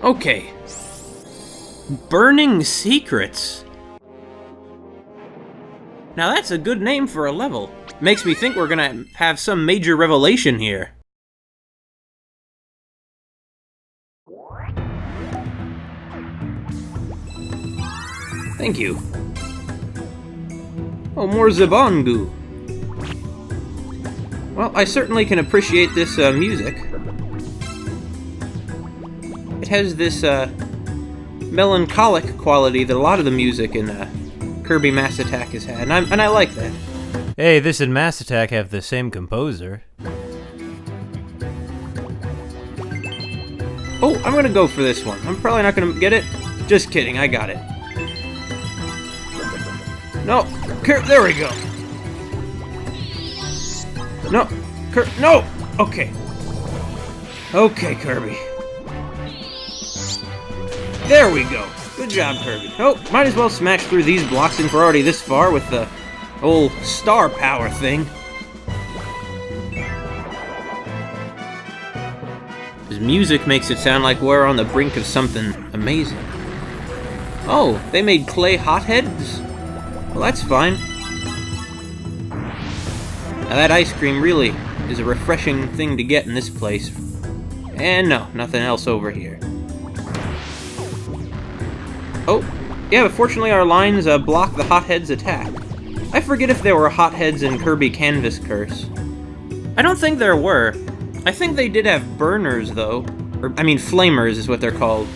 Okay. Burning Secrets. Now that's a good name for a level. Makes me think we're gonna have some major revelation here. Thank you. Oh, more Zabangu. Well, I certainly can appreciate this music. It has this melancholic quality that a lot of the music in Kirby Mass Attack has had, and I like that. Hey, this and Mass Attack have the same composer. Oh, I'm gonna go for this one. I'm probably not gonna get it. Just kidding, I got it. No, there we go. No, no! Okay. Okay, Kirby. There we go. Good job, Kirby. Oh, might as well smash through these blocks since we're already this far with the old star power thing. His music makes it sound like we're on the brink of something amazing. Oh, they made clay hotheads? Well, that's fine. Now that ice cream really is a refreshing thing to get in this place. And no, nothing else over here. Oh, yeah, but fortunately our lines block the hotheads' attack. I forget if there were hotheads in Kirby Canvas Curse. I don't think there were. I think they did have burners, though. Or, I mean, flamers is what they're called.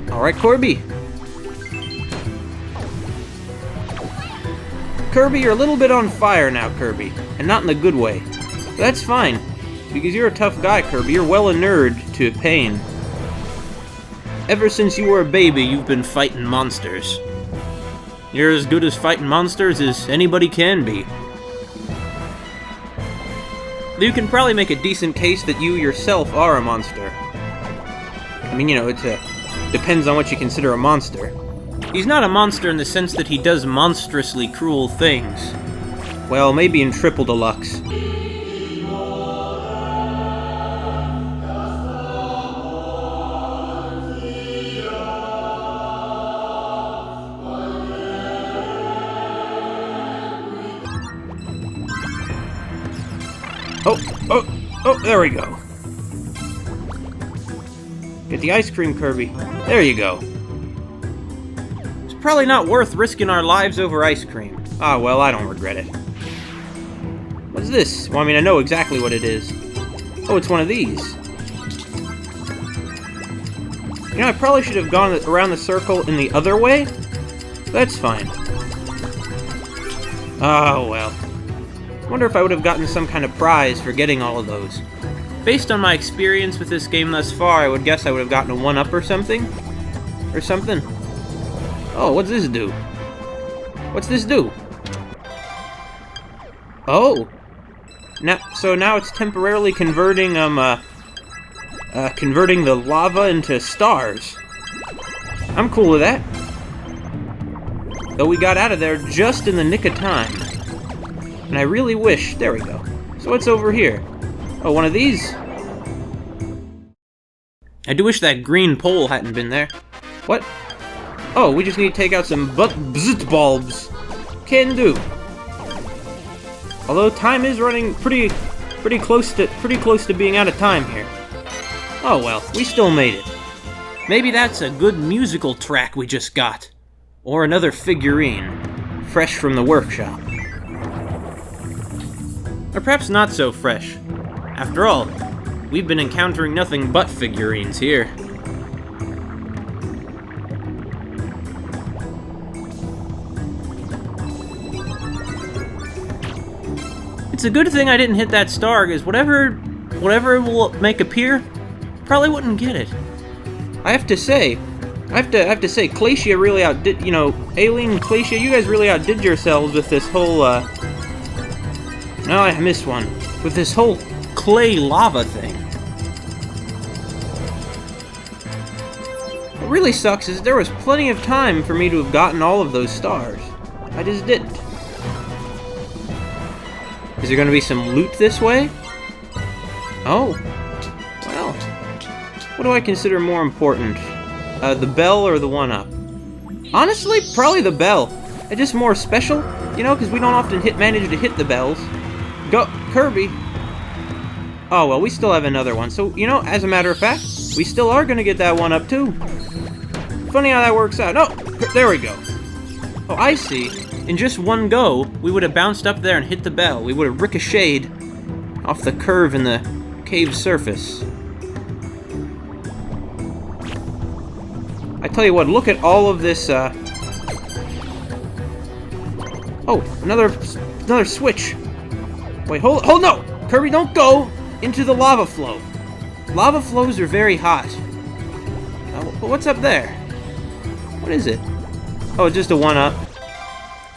Alright, Kirby. Kirby, you're a little bit on fire now, Kirby. And not in the good way. But that's fine. Because you're a tough guy, Kirby. You're well inured to pain. Ever since you were a baby, you've been fighting monsters. You're as good as fighting monsters as anybody can be. You can probably make a decent case that you yourself are a monster. I mean, you know, it depends on what you consider a monster. He's not a monster in the sense that he does monstrously cruel things. Well, maybe in Triple Deluxe. Oh, there we go. Get the ice cream, Kirby. There you go. It's probably not worth risking our lives over ice cream. Ah, well, I don't regret it. What's this? Well, I mean, I know exactly what it is. Oh, it's one of these. You know, I probably should have gone around the circle in the other way. That's fine. Oh, well. Wonder if I would have gotten some kind of prize for getting all of those. Based on my experience with this game thus far, I would guess I would have gotten a 1-up or something? Or something? Oh, what's this do? What's this do? Oh! So now it's temporarily converting, converting the lava into stars. I'm cool with that. Though we got out of there just in the nick of time. And I really wish... There we go. So what's over here? Oh, one of these? I do wish that green pole hadn't been there. What? Oh, we just need to take out some bzzt bulbs. Can do. Although time is running pretty close to being out of time here. Oh well, we still made it. Maybe that's a good musical track we just got. Or another figurine. Fresh from the workshop. Or perhaps not so fresh. After all, we've been encountering nothing but figurines here. It's a good thing I didn't hit that star, because whatever it will make appear, probably wouldn't get it. I have to say, Claycia really outdid, you know, Elline and Claycia, you guys really outdid yourselves with this whole, no, I missed one. With this whole clay lava thing. What really sucks is there was plenty of time for me to have gotten all of those stars. I just didn't. Is there going to be some loot this way? Oh. What do I consider more important? The bell or the 1-up? Honestly, probably the bell. It's just more special, you know, because we don't often manage to hit the bells. Go, Kirby! Oh, well, we still have another one. So, you know, as a matter of fact, we still are going to get that 1-up, too. Funny how that works out. No! There we go. Oh, I see. In just one go, we would have bounced up there and hit the bell. We would have ricocheted off the curve in the cave surface. I tell you what, look at all of this, Oh, another switch. Wait, hold, no! Kirby, don't go into the lava flow. Lava flows are very hot. What's up there? What is it? Oh, it's just a 1-up.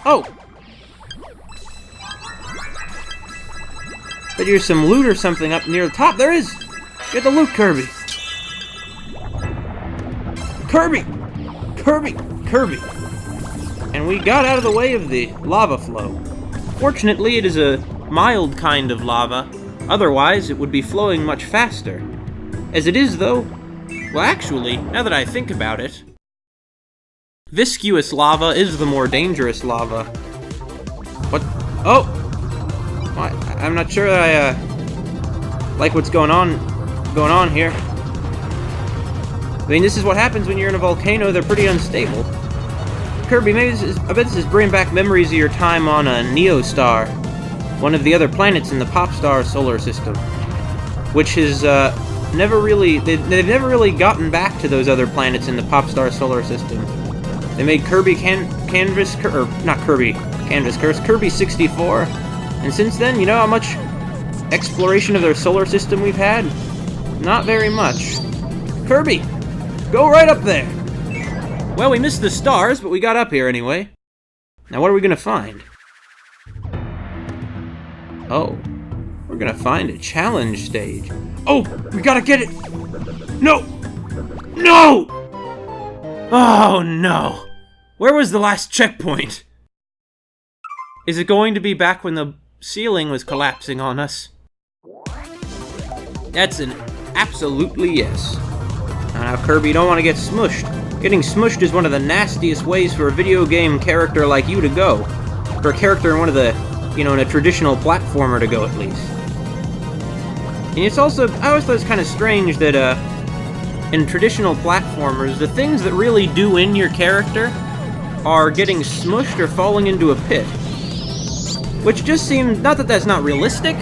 Oh! Bet there's some loot or something up near the top. There is! Get the loot, Kirby! Kirby! Kirby! Kirby! And we got out of the way of the lava flow. Fortunately, it is a mild kind of lava. Otherwise, it would be flowing much faster. As it is, though, well, actually, now that I think about it, viscous lava is the more dangerous lava. What? Oh! I'm not sure that I like what's going on here. I mean, this is what happens when you're in a volcano. They're pretty unstable. Kirby, maybe I bet this is bringing back memories of your time on a Neostar, one of the other planets in the Popstar solar system, which has never really they've never really gotten back to those other planets in the Popstar solar system. They made Kirby Kirby 64, and since then, you know how much exploration of their solar system we've had? Not very much. Kirby, go right up there! Well, we missed the stars, but we got up here anyway. Now what are we gonna find? Oh, we're gonna find a challenge stage. Oh, we gotta get it! No! No! Oh, no! Where was the last checkpoint? Is it going to be back when the ceiling was collapsing on us? That's an absolutely yes. Now, Kirby, you don't want to get smushed. Getting smushed is one of the nastiest ways for a video game character like you to go. For a character in one of the, you know, in a traditional platformer to go, at least. And it's also, I always thought it's kind of strange that, in traditional platformers, the things that really do in your character are getting smushed or falling into a pit. Which just seems, not that that's not realistic,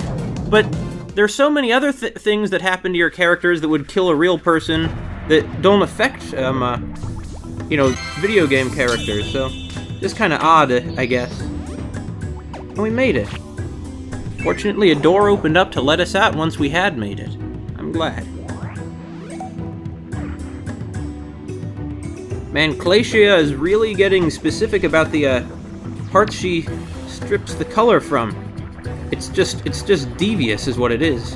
but there's so many other things that happen to your characters that would kill a real person that don't affect, you know, video game characters, so just kind of odd, I guess. And we made it. Fortunately, a door opened up to let us out once we had made it. I'm glad. Man, Claycia is really getting specific about the parts she strips the color from. It's just devious is what it is.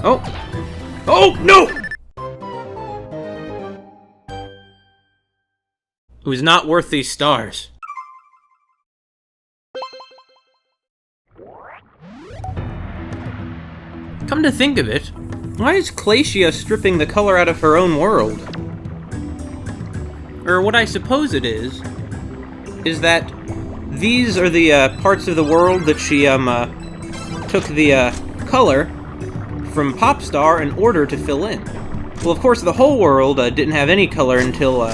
Oh! Oh, no! It was not worth these stars. Come to think of it, why is Claycia stripping the color out of her own world? Or what I suppose it is that these are the parts of the world that she took the color from Popstar in order to fill in. Well, of course, the whole world didn't have any color until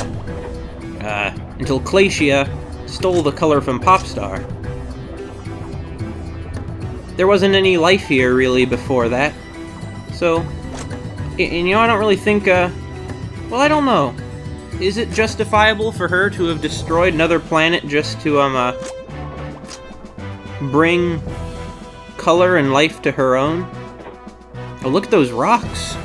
Claycia stole the color from Popstar. There wasn't any life here, really, before that. So, and you know, I don't really think, well, I don't know. Is it justifiable for her to have destroyed another planet just to, bring color and life to her own? Oh, look at those rocks.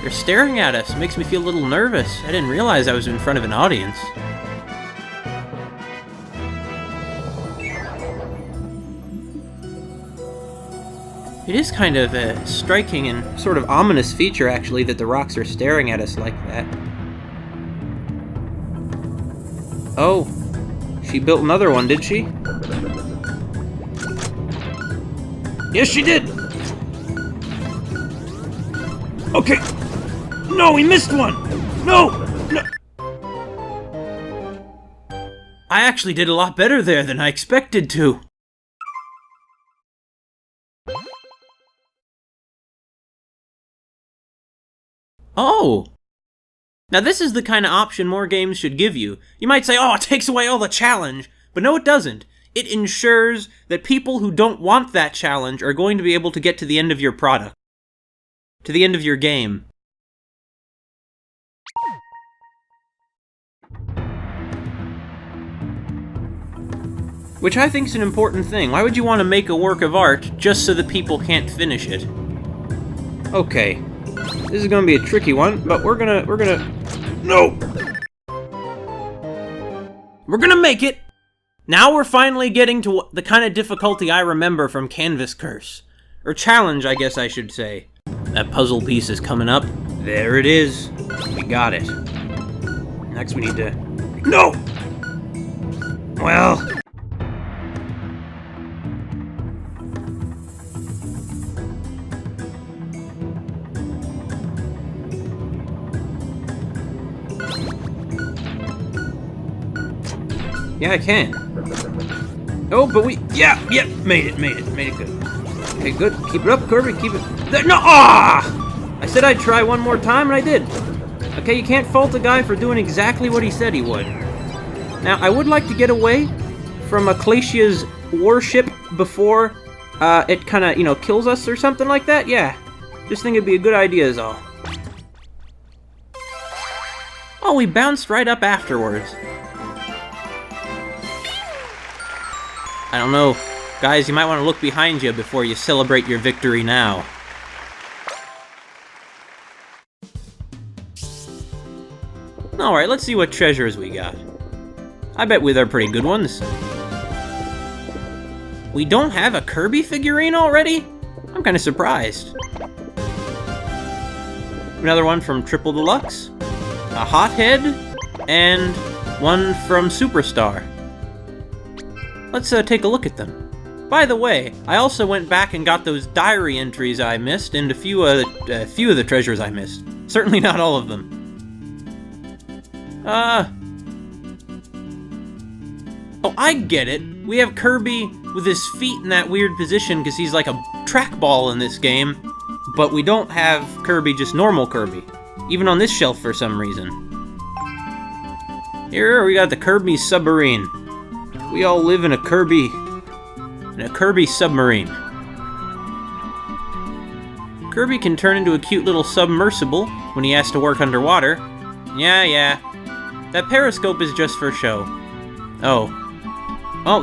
They're staring at us. It makes me feel a little nervous. I didn't realize I was in front of an audience. It is kind of a striking and sort of ominous feature, actually, that the rocks are staring at us like that. Oh, she built another one, did she? Yes, she did! Okay. No, we missed one. No. I actually did a lot better there than I expected to. Oh! Now this is the kind of option more games should give you. You might say, oh, it takes away all the challenge. But no, it doesn't. It ensures that people who don't want that challenge are going to be able to get to the end of your product. To the end of your game. Which I think is an important thing. Why would you want to make a work of art just so that people can't finish it? Okay. This is gonna be a tricky one, but we're gonna... No! We're gonna make it! Now we're finally getting to the kind of difficulty I remember from Canvas Curse. Or challenge, I guess I should say. That puzzle piece is coming up. There it is. We got it. Next we need to... No! Well... Yeah, I can. Oh, but we... Yeah, made it good. Okay, good. Keep it up, Kirby, keep it... There, no! Ah! I said I'd try one more time, and I did. Okay, you can't fault a guy for doing exactly what he said he would. Now, I would like to get away from a Claycia's warship before it kind of, kills us or something like that. Yeah, just think it'd be a good idea is all. Oh, we bounced right up afterwards. I don't know. Guys, you might want to look behind you before you celebrate your victory now. Alright, let's see what treasures we got. I bet they're pretty good ones. We don't have a Kirby figurine already? I'm kind of surprised. Another one from Triple Deluxe, a Hothead, and one from Superstar. Let's take a look at them. By the way, I also went back and got those diary entries I missed and a few of the treasures I missed. Certainly not all of them. Oh, I get it. We have Kirby with his feet in that weird position because he's like a trackball in this game, but we don't have Kirby, just normal Kirby, even on this shelf for some reason. Here we got the Kirby submarine. We all live in a Kirby submarine. Kirby can turn into a cute little submersible when he has to work underwater. Yeah. That periscope is just for show. Oh,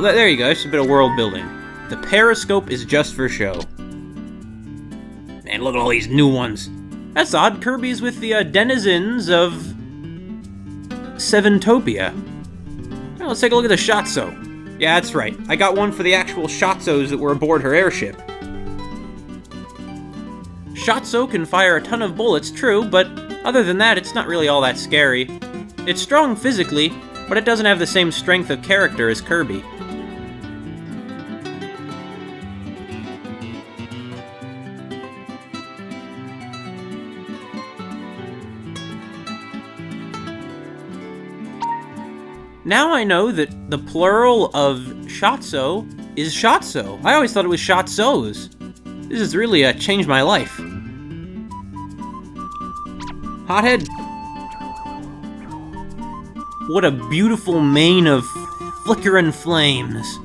there you go. It's a bit of world building. The periscope is just for show. Man, look at all these new ones. That's odd. Kirby's with the denizens of Seventopia. Well, let's take a look at the Shotzo. Yeah, that's right. I got one for the actual Shotzos that were aboard her airship. Shotzo can fire a ton of bullets, true, but other than that, it's not really all that scary. It's strong physically, but it doesn't have the same strength of character as Kirby. Now I know that the plural of Shotzo is Shotzo. I always thought it was Shotzos. This has really changed my life. Hothead. What a beautiful mane of flickering flames.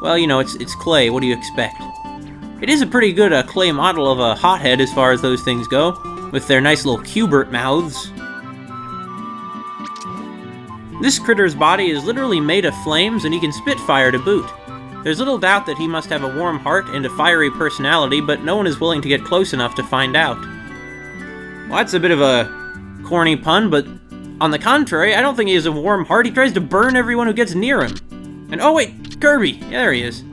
Well, it's clay. What do you expect? It is a pretty good clay model of a Hothead as far as those things go, with their nice little cubert mouths. This critter's body is literally made of flames, and he can spit fire to boot. There's little doubt that he must have a warm heart and a fiery personality, but no one is willing to get close enough to find out. Well, that's a bit of a corny pun, but on the contrary, I don't think he has a warm heart. He tries to burn everyone who gets near him. And oh wait, Kirby! Yeah, there he is.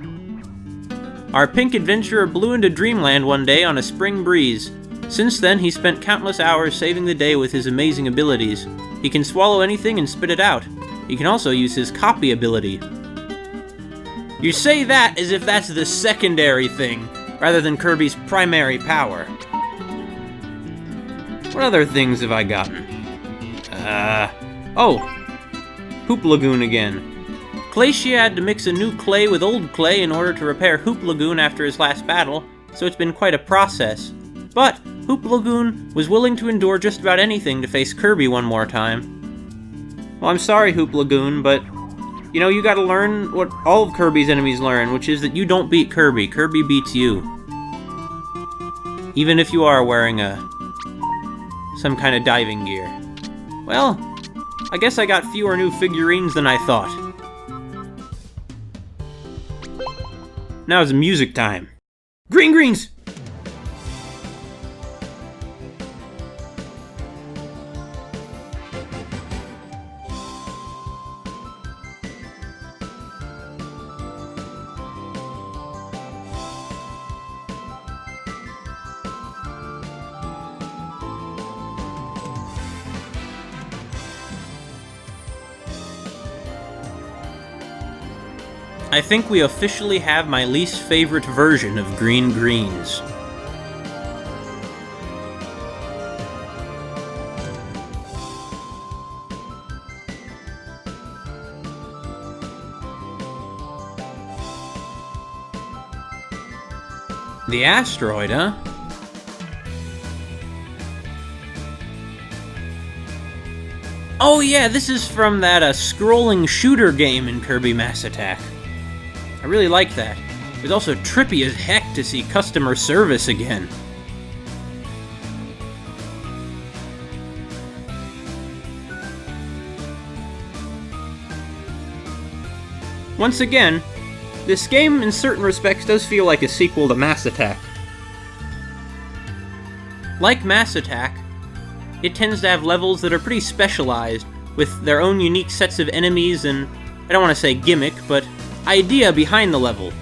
Our pink adventurer blew into dreamland one day on a spring breeze. Since then, he spent countless hours saving the day with his amazing abilities. He can swallow anything and spit it out. He can also use his copy ability. You say that as if that's the secondary thing, rather than Kirby's primary power. What other things have I gotten? Oh! Hoop Lagoon again. Claycia had to mix a new clay with old clay in order to repair Hoop Lagoon after his last battle, so it's been quite a process. But Hoop Lagoon was willing to endure just about anything to face Kirby one more time. Well, I'm sorry, Hoop Lagoon, but you know, you gotta learn what all of Kirby's enemies learn, which is that you don't beat Kirby. Kirby beats you. Even if you are wearing some kind of diving gear. Well, I guess I got fewer new figurines than I thought. Now it's music time. Green Greens! I think we officially have my least favorite version of Green Greens. The Asteroid, huh? Oh yeah, this is from that scrolling shooter game in Kirby Mass Attack. I really like that. It was also trippy as heck to see customer service again. Once again, this game in certain respects does feel like a sequel to Mass Attack. Like Mass Attack, it tends to have levels that are pretty specialized, with their own unique sets of enemies and, I don't want to say gimmick, but idea behind the level.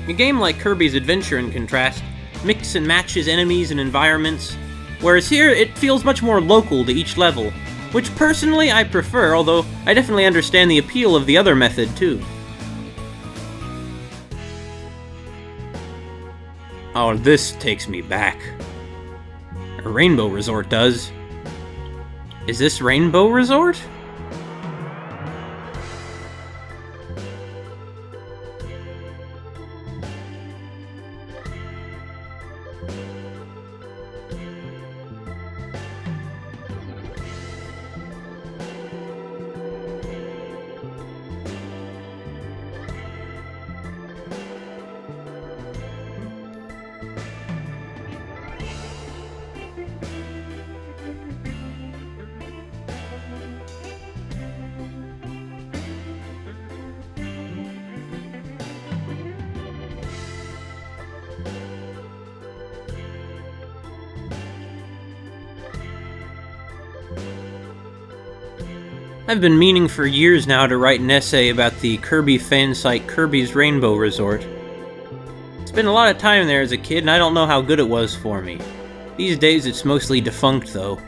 A game like Kirby's Adventure, in contrast, mix and matches enemies and environments, whereas here it feels much more local to each level, which personally I prefer, although I definitely understand the appeal of the other method too. Oh, this takes me back. A Rainbow Resort does. Is this Rainbow Resort? I've been meaning for years now to write an essay about the Kirby fan site Kirby's Rainbow Resort. Spent a lot of time there as a kid, and I don't know how good it was for me. These days it's mostly defunct, though.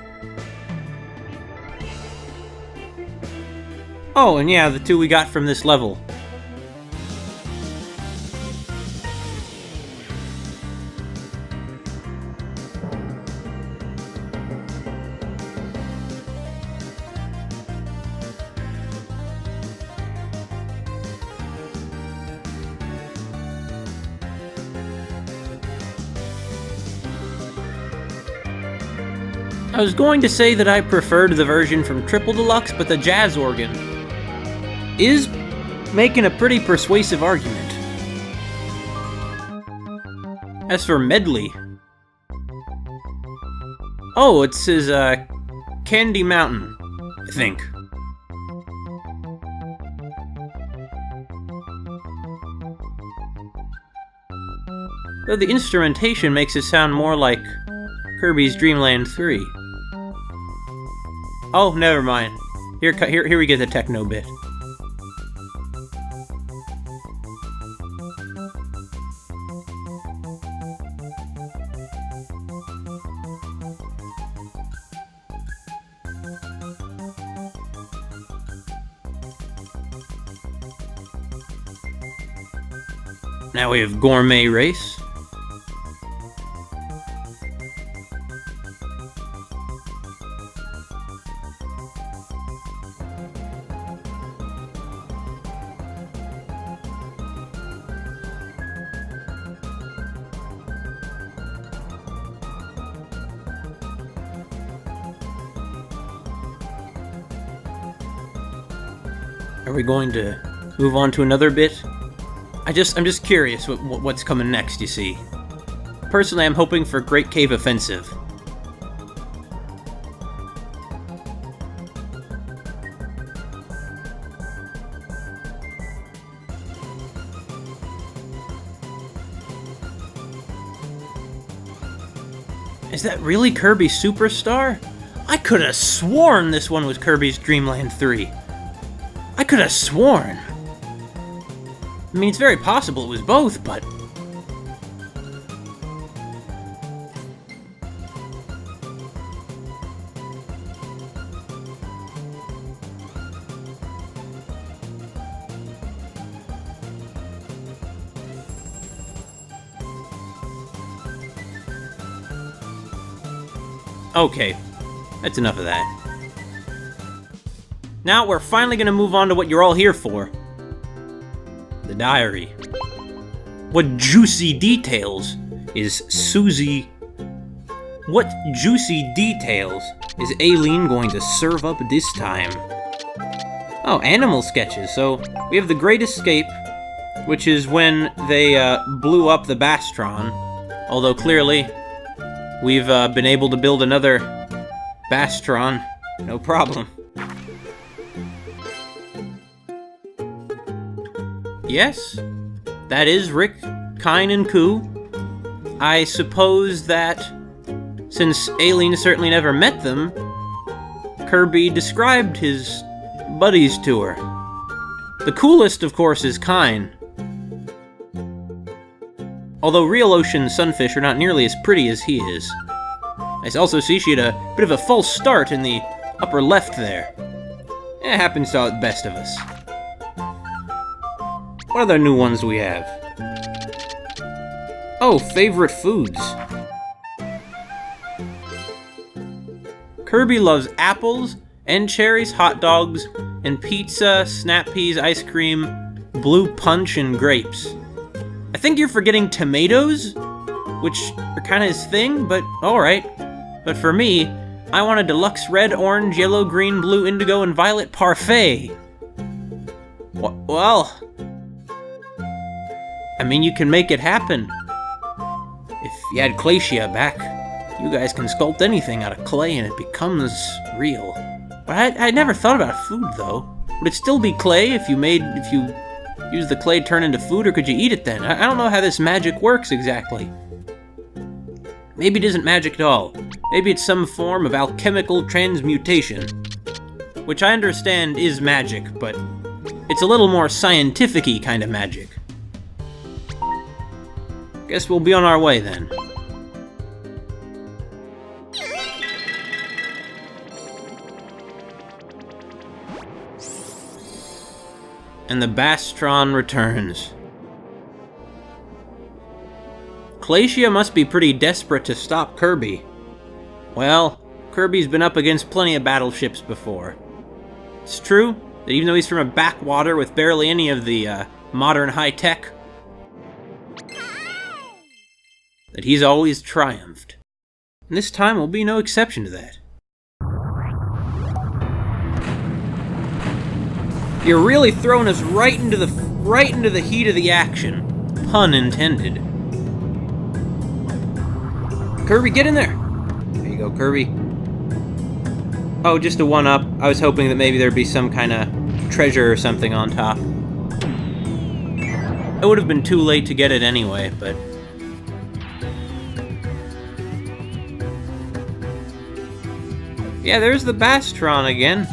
Oh, and yeah, the two we got from this level. I was going to say that I preferred the version from Triple Deluxe, but the jazz organ is making a pretty persuasive argument. As for Medley... oh, it's his, Candy Mountain, I think. Though the instrumentation makes it sound more like Kirby's Dream Land 3. Oh, never mind. Here we get the techno bit. Now we have Gourmet Race. Are we going to move on to another bit? I'm just curious what's coming next, you see. Personally, I'm hoping for Great Cave Offensive. Is that really Kirby Superstar? I could have sworn this one was Kirby's Dream Land 3. I could have sworn. I mean, it's very possible it was both, but... Okay, that's enough of that. Now we're finally gonna move on to what you're all here for. The diary. What juicy details is Susie... What juicy details is Elline going to serve up this time? Oh, animal sketches. So, we have the Great Escape, which is when they blew up the Bastron. Although clearly, we've been able to build another Bastron. No problem. Yes, that is Rick, Kine, and Koo. I suppose that, since Elline certainly never met them, Kirby described his buddies to her. The coolest, of course, is Kine. Although real ocean sunfish are not nearly as pretty as he is. I also see she had a bit of a false start in the upper left there. It happens to the best of us. What other new ones we have? Oh, favorite foods. Kirby loves apples, and cherries, hot dogs, and pizza, snap peas, ice cream, blue punch, and grapes. I think you're forgetting tomatoes, which are kind of his thing, but alright. But for me, I want a deluxe red, orange, yellow, green, blue, indigo, and violet parfait. Well... I mean, you can make it happen. If you had Claycia back, you guys can sculpt anything out of clay and it becomes real. But I never thought about food, though. Would it still be clay if you use the clay to turn into food, or could you eat it then? I don't know how this magic works exactly. Maybe it isn't magic at all. Maybe it's some form of alchemical transmutation. Which I understand is magic, but it's a little more scientific-y kind of magic. Guess we'll be on our way then. And the Bastron returns. Claycia must be pretty desperate to stop Kirby. Well, Kirby's been up against plenty of battleships before. It's true that even though he's from a backwater with barely any of the modern high-tech, that he's always triumphed. And this time will be no exception to that. You're really throwing us right into the heat of the action. Pun intended. Kirby, get in there! There you go, Kirby. Oh, just a one-up. I was hoping that maybe there'd be some kind of treasure or something on top. It would have been too late to get it anyway, but... Yeah, there's the Bastron again.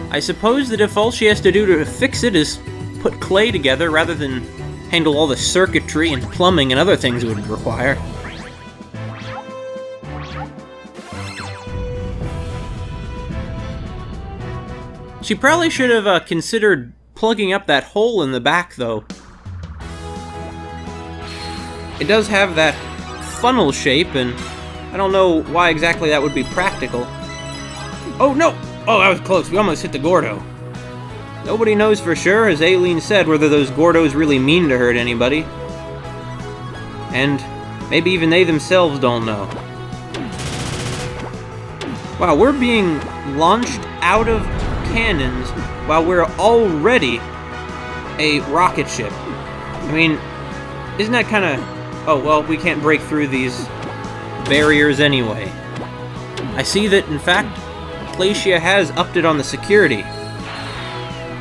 I suppose that if all she has to do to fix it is put clay together rather than handle all the circuitry and plumbing and other things it would require. She probably should have considered plugging up that hole in the back, though. It does have that funnel shape, and I don't know why exactly that would be practical. Oh, no! Oh, that was close. We almost hit the Gordo. Nobody knows for sure, as Elline said, whether those Gordos really mean to hurt anybody. And maybe even they themselves don't know. Wow, we're being launched out of cannons while we're already a rocket ship. I mean, isn't that kind of... Oh, well, we can't break through these barriers anyway. I see that, in fact, Claycia has upped it on the security.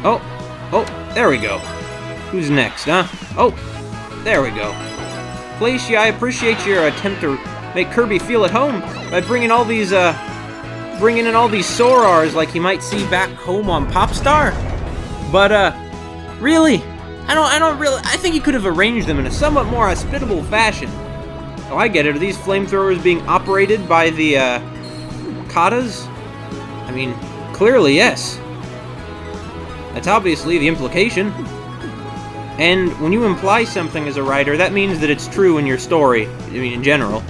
Oh, there we go. Who's next, huh? Oh, there we go. Claycia, I appreciate your attempt to make Kirby feel at home by bringing in all these Sorars like you might see back home on Popstar. But, really, I think you could have arranged them in a somewhat more hospitable fashion. Oh, I get it. Are these flamethrowers being operated by the, katas? I mean, clearly, yes. That's obviously the implication. And when you imply something as a writer, that means that it's true in your story. I mean, in general.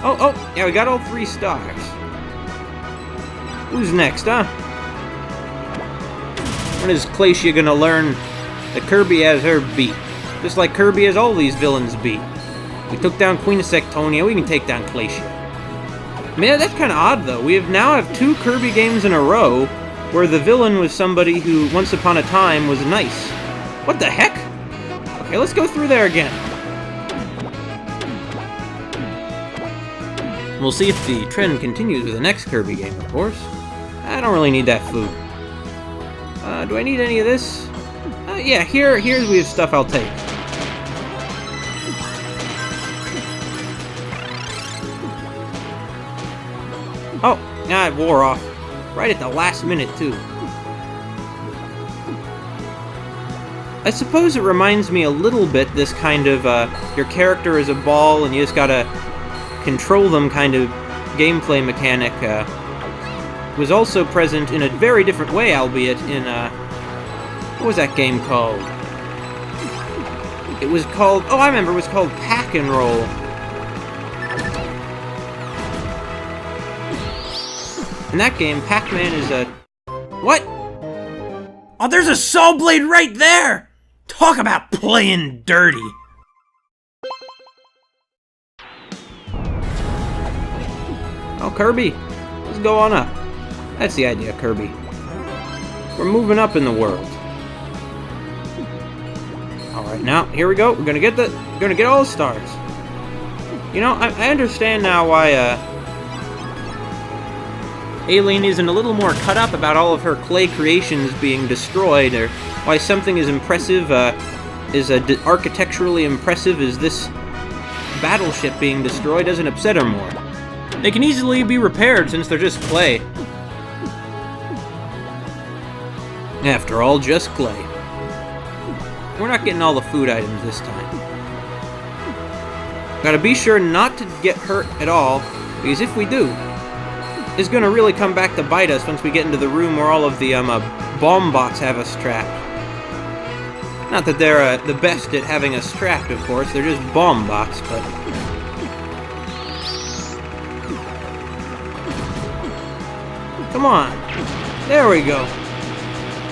Oh, yeah, we got all 3 stars. Who's next, huh? When is Claycia gonna learn that Kirby has her beat? Just like Kirby has all these villains beat. We took down Queen of Sectonia, we can take down Claycia. Man, that's kind of odd, though. We now have 2 Kirby games in a row where the villain was somebody who, once upon a time, was nice. What the heck? Okay, let's go through there again. We'll see if the trend continues with the next Kirby game, of course. I don't really need that food. Do I need any of this? Yeah, here's we have stuff I'll take. Oh, yeah, it wore off. Right at the last minute, too. I suppose it reminds me a little bit, this kind of, your character is a ball and you just gotta control them kind of gameplay mechanic, was also present in a very different way, albeit in, what was that game called? It was called, oh, I remember, it was called Pack and Roll. In that game, Pac-Man is a... What? Oh, there's a saw blade right there! Talk about playing dirty! Oh, Kirby, let's go on up. That's the idea, Kirby. We're moving up in the world. Alright, now, here we go. We're gonna get all the stars. You know, I understand now why, Elline isn't a little more cut up about all of her clay creations being destroyed, or why something as impressive, architecturally impressive as this battleship being destroyed doesn't upset her more. They can easily be repaired since they're just clay. After all, just clay. We're not getting all the food items this time. Gotta be sure not to get hurt at all, because if we do, it's gonna really come back to bite us once we get into the room where all of the bomb bots have us trapped. Not that they're the best at having us trapped, of course. They're just bomb bots, but... Come on. There we go.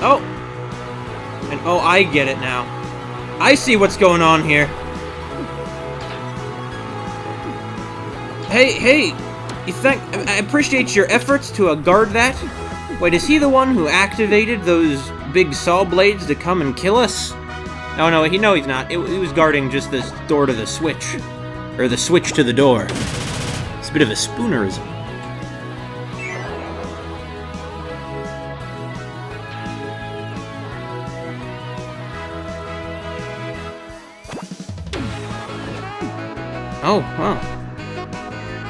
Oh. And oh, I get it now. I see what's going on here. Hey. I appreciate your efforts to guard that. Wait, is he the one who activated those big saw blades to come and kill us? No, he's not. He was guarding just the door to the switch. Or the switch to the door. It's a bit of a spoonerism. Oh, well.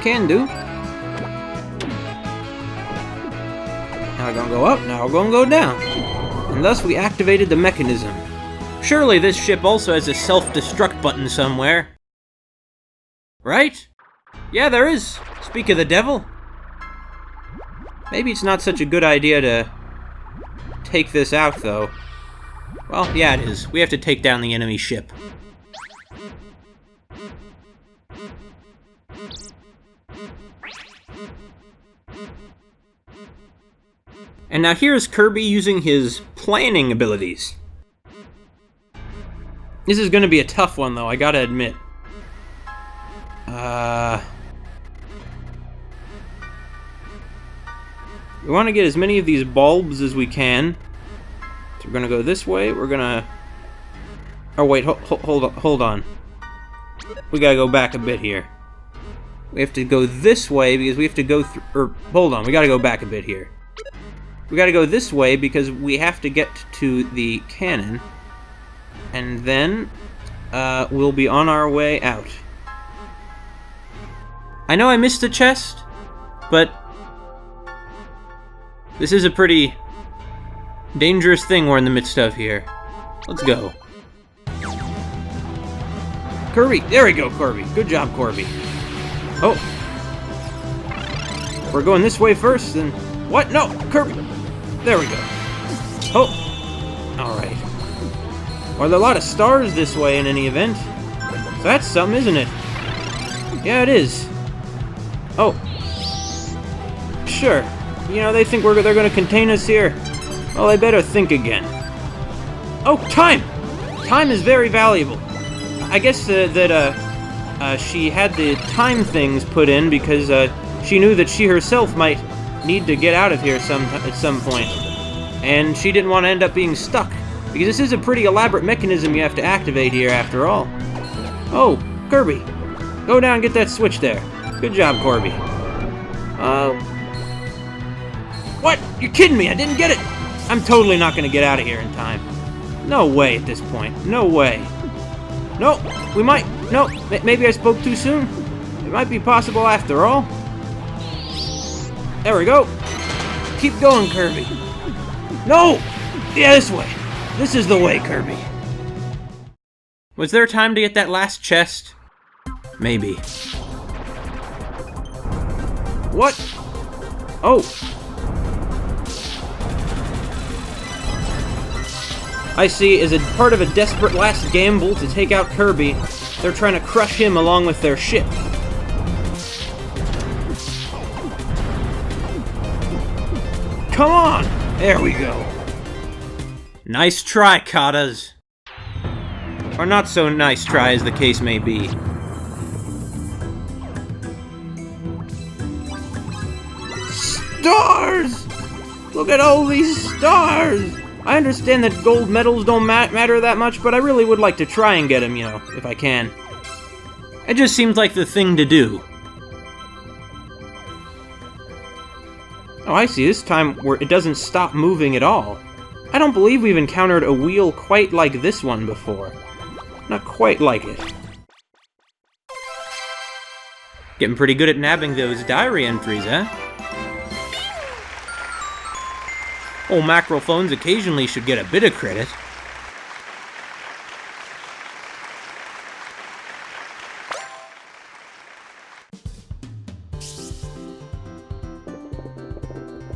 Can do. Now we're gonna go up, now we're gonna go down. And thus we activated the mechanism. Surely this ship also has a self-destruct button somewhere. Right? Yeah, there is. Speak of the devil. Maybe it's not such a good idea to take this out, though. Well, yeah, it is. We have to take down the enemy ship. And now here's Kirby using his planning abilities. This is gonna be a tough one, though, I gotta admit. We want to get as many of these bulbs as we can. We're gonna go this way. We're gonna... Oh, wait, hold on. We gotta go back a bit here. We have to go this way because we have to go through... Or, hold on, we gotta go back a bit here. We gotta go this way because we have to get to the cannon. And then, we'll be on our way out. I know I missed a chest, but... this is a pretty dangerous thing we're in the midst of here. Let's go. Kirby! There we go, Kirby. Good job, Kirby. Oh. We're going this way first, then... What? No! Kirby! There we go. Oh. Alright. Well, there are a lot of stars this way in any event. So that's something, isn't it? Yeah, it is. Oh. Sure. You know, they think they're gonna contain us here. Well, I better think again. Oh, time! Time is very valuable. I guess that she had the time things put in because she knew that she herself might need to get out of here at some point. And she didn't want to end up being stuck. Because this is a pretty elaborate mechanism you have to activate here, after all. Oh, Kirby. Go down and get that switch there. Good job, Kirby. What? You're kidding me, I didn't get it! I'm totally not gonna get out of here in time. No way at this point. No way. No, we might... No, maybe I spoke too soon. It might be possible after all. There we go. Keep going, Kirby. No! Yeah, this way. This is the way, Kirby. Was there time to get that last chest? Maybe. What? Oh. I see, as a part of a desperate last gamble to take out Kirby, they're trying to crush him along with their ship. Come on! There we go. Nice try, Katas. Or not so nice try, as the case may be. Stars! Look at all these stars! I understand that gold medals don't matter that much, but I really would like to try and get them, you know, if I can. It just seems like the thing to do. Oh, I see. This time it doesn't stop moving at all. I don't believe we've encountered a wheel quite like this one before. Not quite like it. Getting pretty good at nabbing those diary entries, eh? Old Mackerel phones occasionally should get a bit of credit.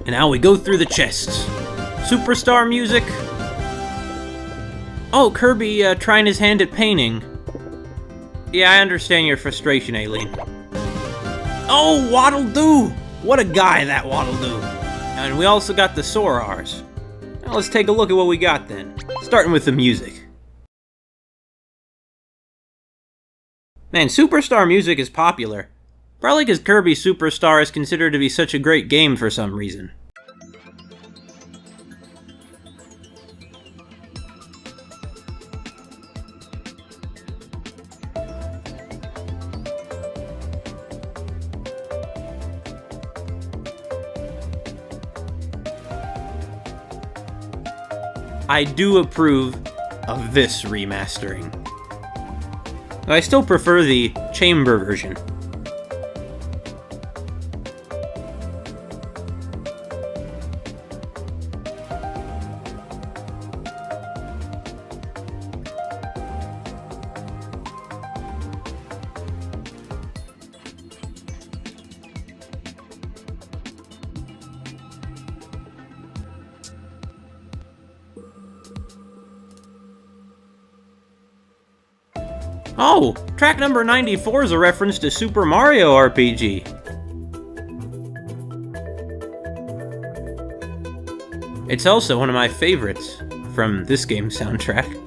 And now we go through the chests. Superstar music. Oh, Kirby trying his hand at painting. Yeah, I understand your frustration, Elline. Oh, Waddle Doo! What a guy, that Waddle Doo. And we also got the Sorars. Now let's take a look at what we got then. Starting with the music. Man, Superstar music is popular. Probably because Kirby Superstar is considered to be such a great game for some reason. I do approve of this remastering. I still prefer the chamber version. Oh, track number 94 is a reference to Super Mario RPG. It's also one of my favorites from this game's soundtrack.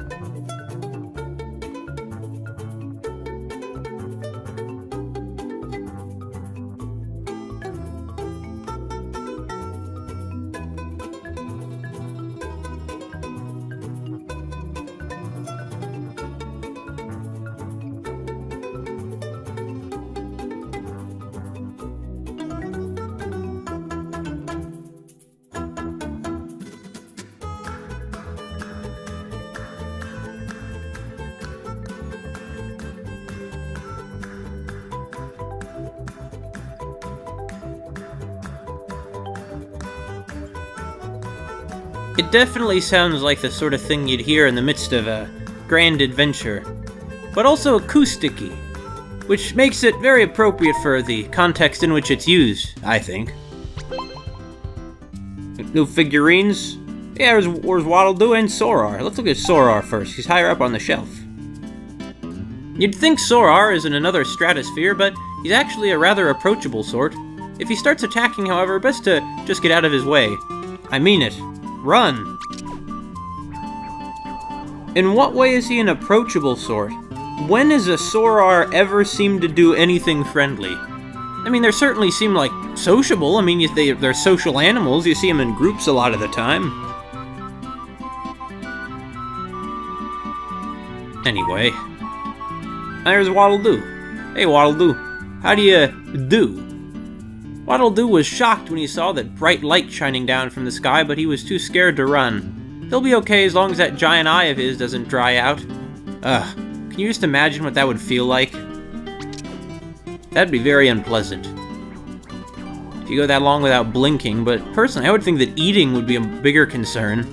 It definitely sounds like the sort of thing you'd hear in the midst of a grand adventure, but also acoustic-y, which makes it very appropriate for the context in which it's used, I think. New figurines? Yeah, where's Waddle Doo and Sorar? Let's look at Sorar first. He's higher up on the shelf. You'd think Sorar is in another stratosphere, but he's actually a rather approachable sort. If he starts attacking, however, best to just get out of his way. I mean it. Run! In what way is he an approachable sort? When has a Sorar ever seemed to do anything friendly? I mean, they certainly seem like sociable. I mean, they're social animals. You see them in groups a lot of the time. Anyway, there's Waddle Doo. Hey, Waddle Doo. How do you do? Waddle Doo was shocked when he saw that bright light shining down from the sky, but he was too scared to run. He'll be okay as long as that giant eye of his doesn't dry out. Ugh, can you just imagine what that would feel like? That'd be very unpleasant. If you go that long without blinking, but personally I would think that eating would be a bigger concern.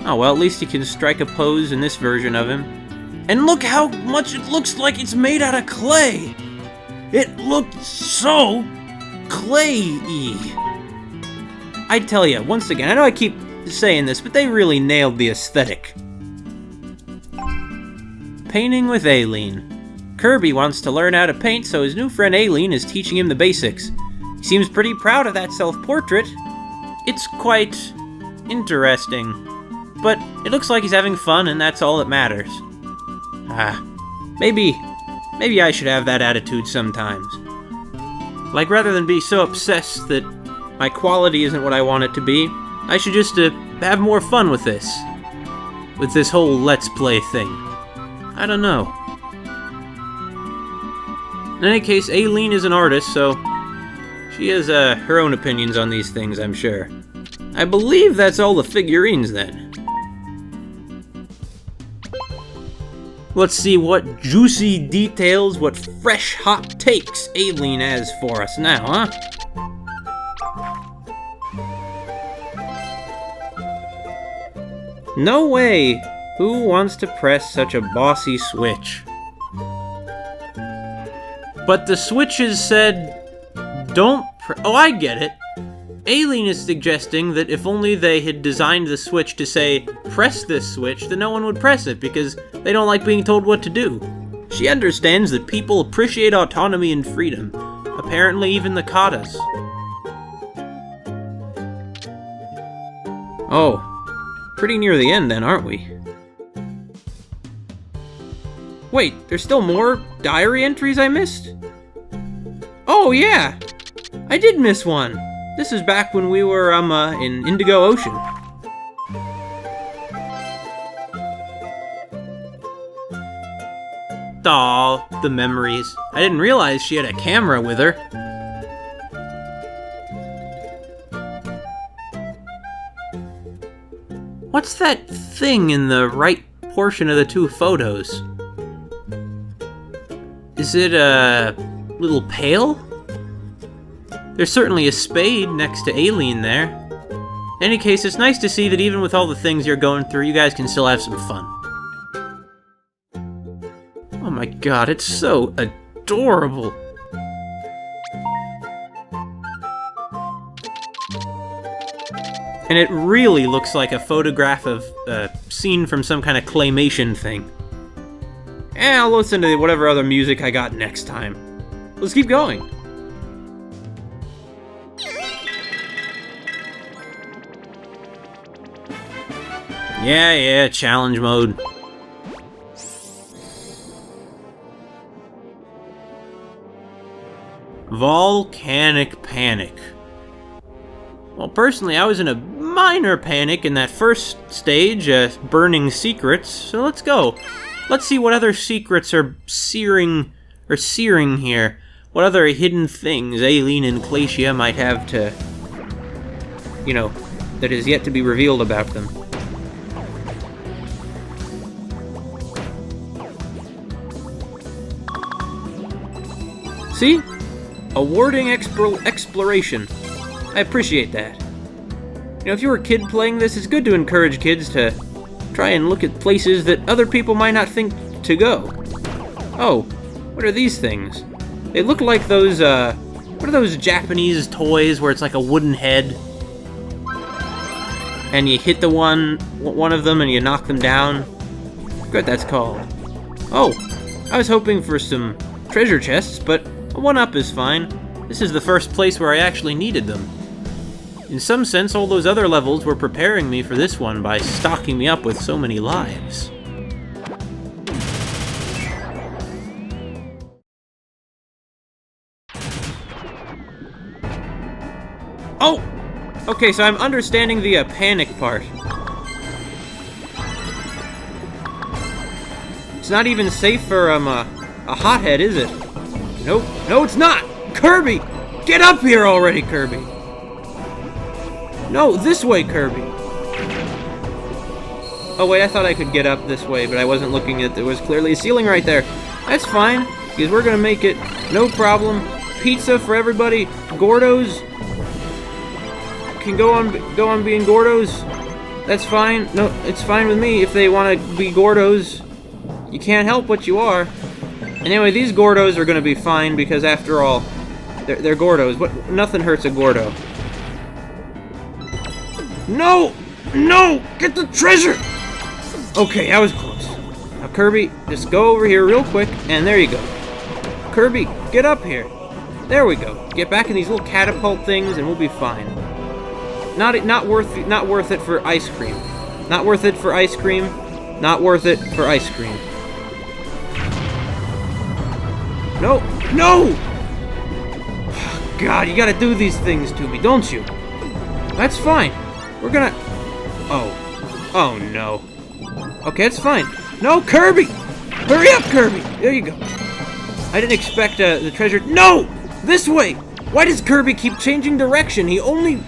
Oh well, at least he can strike a pose in this version of him. And look how much it looks like it's made out of clay! It looked so clay-y. I tell you, once again, I know I keep saying this, but they really nailed the aesthetic. Painting with Elline. Kirby wants to learn how to paint, so his new friend Elline is teaching him the basics. He seems pretty proud of that self-portrait. It's quite interesting. But it looks like he's having fun, and that's all that matters. Maybe I should have that attitude sometimes. Like, rather than be so obsessed that my quality isn't what I want it to be, I should just have more fun with this. With this whole Let's Play thing. I don't know. In any case, Elline is an artist, so she has her own opinions on these things, I'm sure. I believe that's all the figurines, then. Let's see what juicy details, what fresh hot takes Elline has for us now, huh? No way! Who wants to press such a bossy switch? But the switches said, don't oh, I get it. Elline is suggesting that if only they had designed the switch to say, press this switch, then no one would press it because they don't like being told what to do. She understands that people appreciate autonomy and freedom. Apparently even the Katas. Oh, pretty near the end then, aren't we? Wait, there's still more diary entries I missed? Oh yeah! I did miss one! This is back when we were, in Indigo Ocean. Aw, the memories. I didn't realize she had a camera with her. What's that thing in the right portion of the two photos? Is it a little pail? There's certainly a spade next to Elline there. In any case, it's nice to see that even with all the things you're going through, you guys can still have some fun. Oh my god, it's so adorable. And it really looks like a photograph of a scene from some kind of claymation thing. I'll listen to whatever other music I got next time. Let's keep going. Yeah, challenge mode. Volcanic panic. Well, personally, I was in a minor panic in that first stage, burning secrets, so let's go. Let's see what other secrets are searing here. What other hidden things Elline and Claycia might have to, that is yet to be revealed about them. See? Awarding exploration. I appreciate that. You know, if you were a kid playing this, it's good to encourage kids to try and look at places that other people might not think to go. Oh, what are these things? They look like those, what are those Japanese toys where it's like a wooden head? And you hit one of them and you knock them down? I forget what that's called. Oh, I was hoping for some treasure chests, but a 1-up is fine. This is the first place where I actually needed them. In some sense, all those other levels were preparing me for this one by stocking me up with so many lives. Oh! Okay, so I'm understanding the panic part. It's not even safe for a hothead, is it? Nope. No, it's not! Kirby! Get up here already, Kirby! No, this way, Kirby! Oh wait, I thought I could get up this way, but I wasn't looking at... There was clearly a ceiling right there. That's fine, because we're gonna make it no problem. Pizza for everybody. Gordos can go on being Gordos. That's fine. No, it's fine with me if they want to be Gordos. You can't help what you are. Anyway, these Gordos are gonna be fine because after all, they're Gordos. Nothing hurts a Gordo. No! No! Get the treasure! Okay, I was close. Now, Kirby, just go over here real quick, and there you go. Kirby, get up here. There we go. Get back in these little catapult things, and we'll be fine. Not worth it for ice cream. Not worth it for ice cream. Not worth it for ice cream. No! No! God, you gotta do these things to me, don't you? That's fine. We're gonna... Oh. Oh, no. Okay, that's fine. No, Kirby! Hurry up, Kirby! There you go. I didn't expect the treasure... No! This way! Why does Kirby keep changing direction? He only...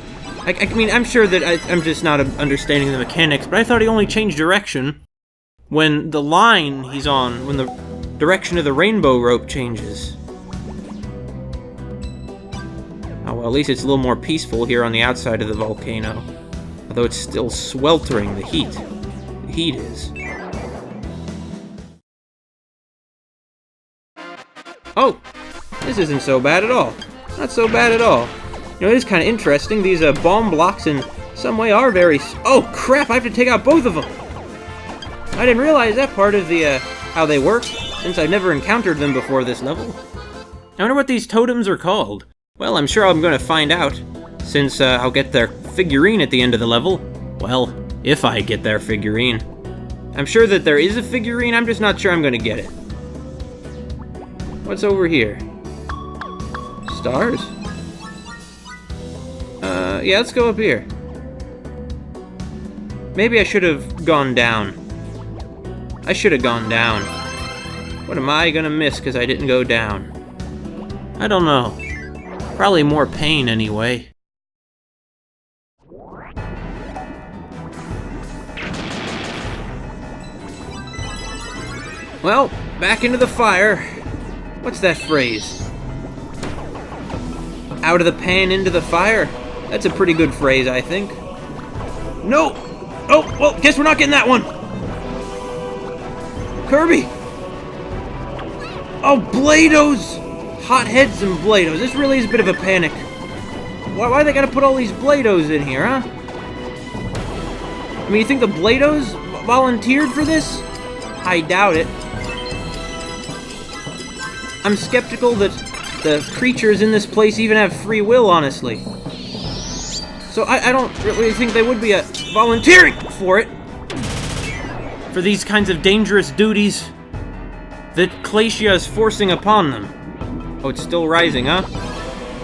I mean, I'm sure that I'm just not understanding the mechanics, but I thought he only changed direction when the line he's on, when the direction of the rainbow rope changes. Oh, well, at least it's a little more peaceful here on the outside of the volcano. Although it's still sweltering, the heat. The heat is. Oh! This isn't so bad at all. Not so bad at all. You know, it is kind of interesting. These bomb blocks in some way are very... Oh, crap! I have to take out both of them! I didn't realize that part of the, how they work, since I've never encountered them before this level. I wonder what these totems are called. Well, I'm sure I'm going to find out, since I'll get their figurine at the end of the level. Well, if I get their figurine. I'm sure that there is a figurine, I'm just not sure I'm going to get it. What's over here? Stars? Yeah, let's go up here. Maybe I should have gone down. I should have gone down. What am I gonna miss because I didn't go down? I don't know. Probably more pain anyway. Well, back into the fire. What's that phrase? Out of the pan, into the fire? That's a pretty good phrase, I think. No! Oh, well, guess we're not getting that one! Kirby! Oh, Blados! Hot heads and Blados. This really is a bit of a panic. Why they gotta put all these Blados in here, huh? I mean, you think the Blados volunteered for this? I doubt it. I'm skeptical that the creatures in this place even have free will, honestly. So I don't really think they would be volunteering for it. For these kinds of dangerous duties that Claycia is forcing upon them. Oh, it's still rising, huh?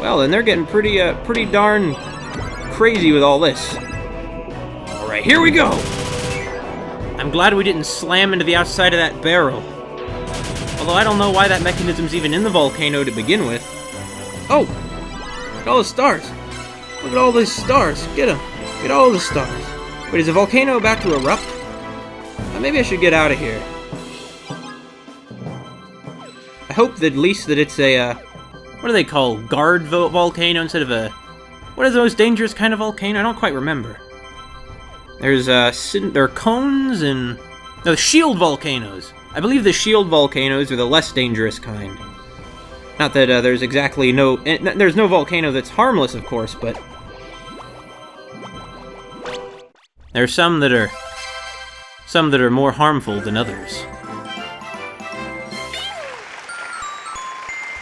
Well, then they're getting pretty darn crazy with all this. Alright, here we go! I'm glad we didn't slam into the outside of that barrel. Although I don't know why that mechanism's even in the volcano to begin with. Oh! Look at all the stars! Look at all these stars! Get them! Get all the stars! Wait, is the volcano about to erupt? Maybe I should get out of here. I hope that at least that it's a, what do they call, guard volcano instead of a What is the most dangerous kind of volcano? I don't quite remember. There are cones and... No, shield volcanoes. I believe the shield volcanoes are the less dangerous kind. Not that there's exactly no... There's no volcano that's harmless, of course, but... There's some that are more harmful than others.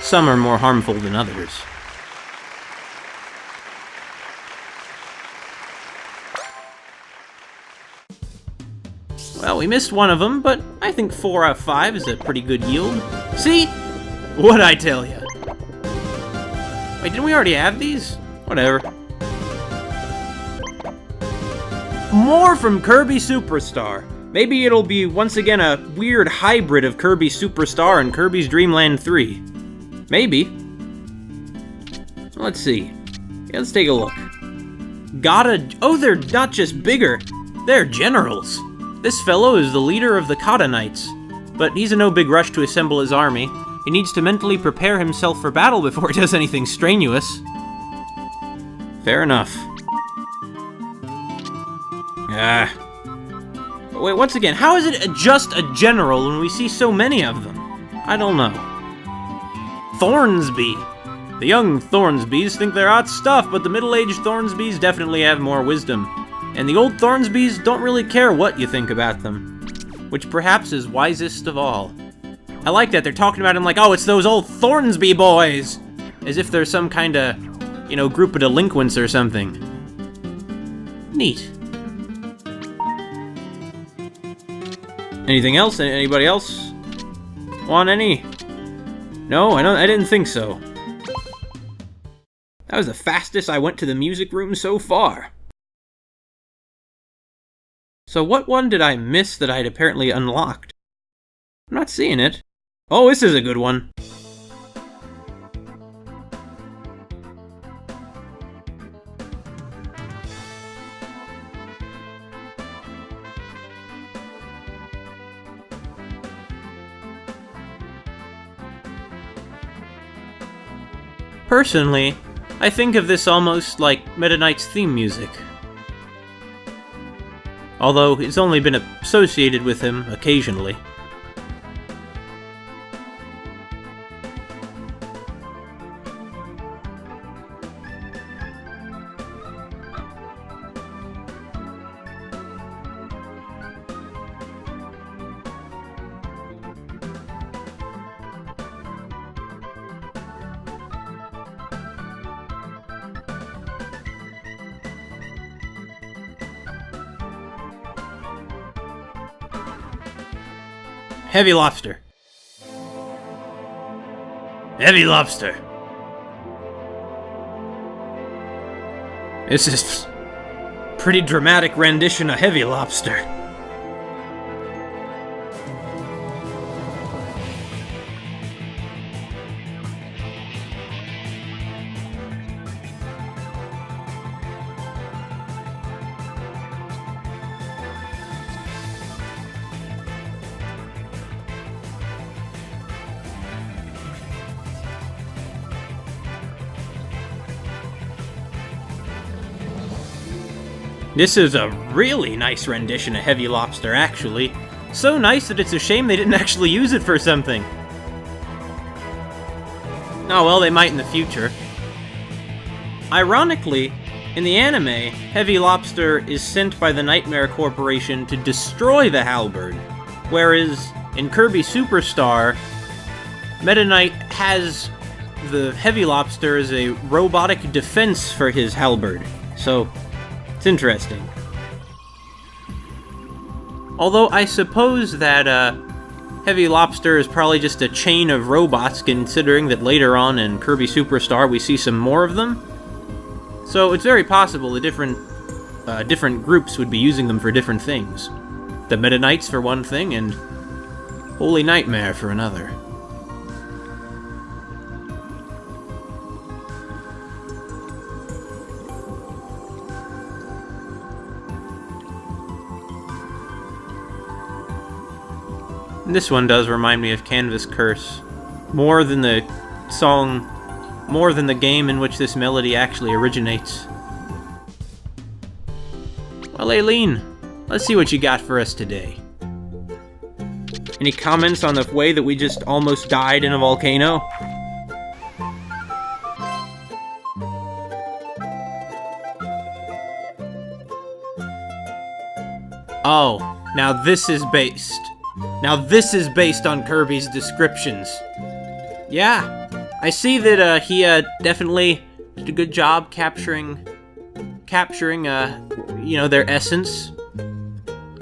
Some are more harmful than others. Well, we missed one of them, but I think 4 out of 5 is a pretty good yield. See? What'd I tell you? Wait, didn't we already have these? Whatever. More from Kirby Superstar. Maybe it'll be, once again, a weird hybrid of Kirby Superstar and Kirby's Dream Land 3. Maybe. Let's see. Yeah, let's take a look. Oh, they're not just bigger. They're generals. This fellow is the leader of the Kata Knights, but he's in no big rush to assemble his army. He needs to mentally prepare himself for battle before he does anything strenuous. Fair enough. Wait, once again, how is it just a general when we see so many of them? I don't know. Thornsby. The young Thornsbys think they're hot stuff, but the middle-aged Thornsbys definitely have more wisdom. And the old Thornsbys don't really care what you think about them. Which perhaps is wisest of all. I like that they're talking about him like, oh, it's those old Thornsby boys! As if they're some kind of, group of delinquents or something. Neat. Anything else? Anybody else want any? No, I didn't think so. That was the fastest I went to the music room so far. So what one did I miss that I'd apparently unlocked? I'm not seeing it. Oh, this is a good one. Personally, I think of this almost like Meta Knight's theme music. Although it's only been associated with him occasionally. Heavy Lobster. Heavy Lobster. This is pretty dramatic rendition of Heavy Lobster. This is a really nice rendition of Heavy Lobster, actually. So nice that it's a shame they didn't actually use it for something. Oh well, they might in the future. Ironically, in the anime, Heavy Lobster is sent by the Nightmare Corporation to destroy the halberd, whereas in Kirby Superstar, Meta Knight has the Heavy Lobster as a robotic defense for his halberd. So, it's interesting. Although I suppose that Heavy Lobster is probably just a chain of robots, considering that later on in Kirby Superstar we see some more of them. So it's very possible the different groups would be using them for different things. The Meta Knights for one thing, and Holy Nightmare for another. This one does remind me of Canvas Curse, more than the song more than the game in which this melody actually originates. Well, Elline, let's see what you got for us today. Any comments on the way that we just almost died in a volcano? Oh, now this is based on Kirby's descriptions. Yeah, I see that he definitely did a good job capturing their essence.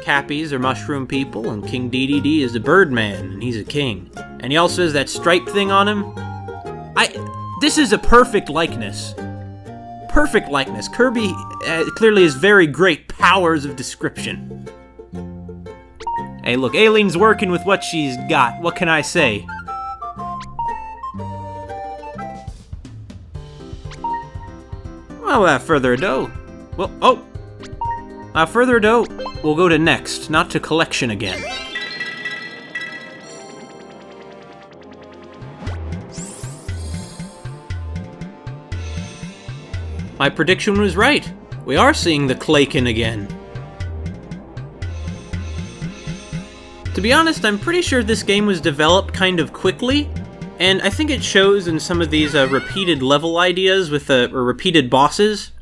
Cappies are mushroom people, and King DDD is a birdman, and he's a king. And he also has that stripe thing on him. This is a perfect likeness. Perfect likeness. Kirby clearly has very great powers of description. Hey, look, Eileen's working with what she's got. What can I say? Well, without further ado, we'll go to next, not to collection again. My prediction was right. We are seeing the Claycia again. To be honest, I'm pretty sure this game was developed kind of quickly, and I think it shows in some of these repeated level ideas with repeated bosses.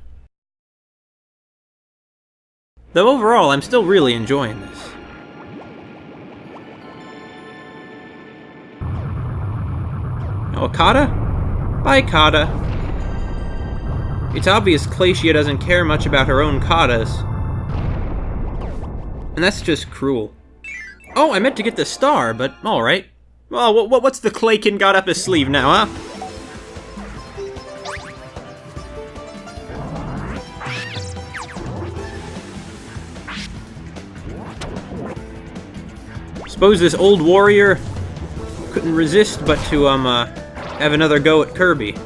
Though overall, I'm still really enjoying this. Oh, Kata? Bye, Kata. It's obvious Claycia doesn't care much about her own Katas. And that's just cruel. Oh, I meant to get the star, but alright. Well, what's the Claycia got up his sleeve now, huh? Suppose this old warrior couldn't resist but to, have another go at Kirby.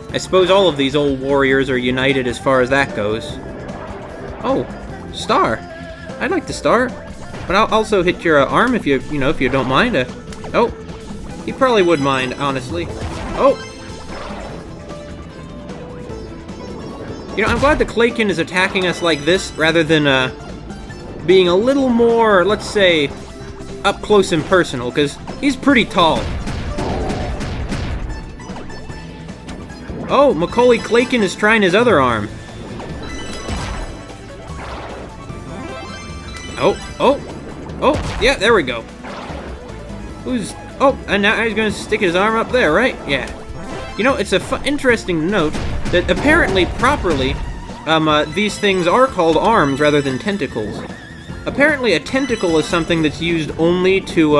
I suppose all of these old warriors are united as far as that goes. Oh, star. I'd like the star, but I'll also hit your arm if you don't mind. Oh, he probably would mind, honestly. Oh! I'm glad the Claycia is attacking us like this, rather than, being a little more, let's say, up close and personal, because he's pretty tall. Oh, Macaulay Claycia is trying his other arm. Oh, yeah, there we go. And now he's gonna stick his arm up there, right? Yeah. It's interesting note that apparently, properly, these things are called arms rather than tentacles. Apparently, a tentacle is something that's used only to,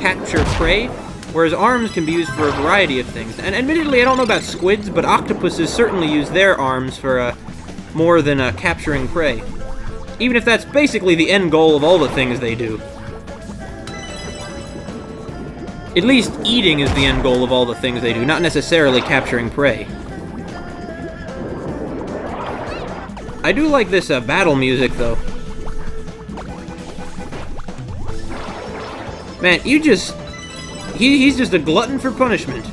capture prey, whereas arms can be used for a variety of things. And admittedly, I don't know about squids, but octopuses certainly use their arms for, more than, capturing prey. Even if that's basically the end goal of all the things they do. At least eating is the end goal of all the things they do, not necessarily capturing prey. I do like this, battle music, though. Man, he's just a glutton for punishment.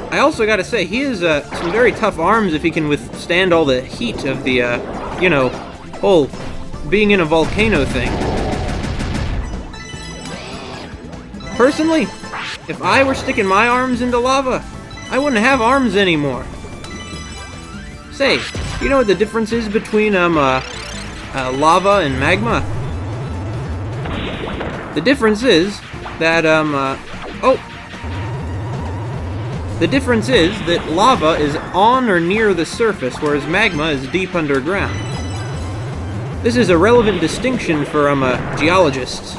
I also gotta say, he has some very tough arms if he can withstand all the heat of the, whole being in a volcano thing. Personally, if I were sticking my arms into lava, I wouldn't have arms anymore. Say, you know what the difference is between, lava and magma? The difference is that, the difference is that lava is on or near the surface, whereas magma is deep underground. This is a relevant distinction for, geologists.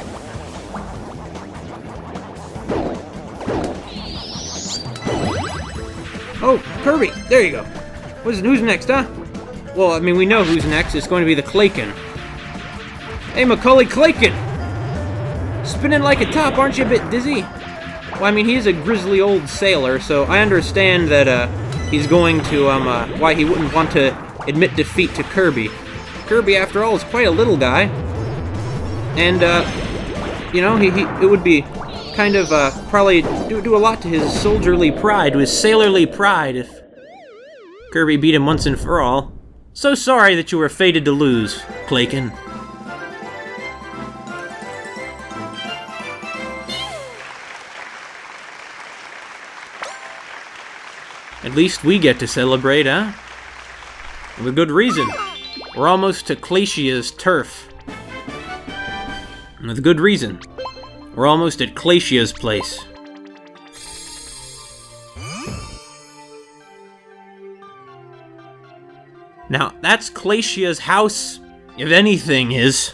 Oh, Kirby, there you go. Who's next, huh? Well, I mean, we know who's next. It's going to be the Claycia. Hey, Macaulay Claycia! Spinning like a top, aren't you a bit dizzy? Well, I mean, he is a grizzly old sailor, so I understand that, he's going to, why he wouldn't want to admit defeat to Kirby. Kirby, after all, is quite a little guy. And, it would be kind of, probably do a lot to his soldierly pride, to his sailorly pride, if Kirby beat him once and for all. So sorry that you were fated to lose, Claykin. At least we get to celebrate, huh? And with good reason. We're almost to Claycia's turf. And with good reason. We're almost at Claycia's place. Now, that's Claycia's house, if anything is.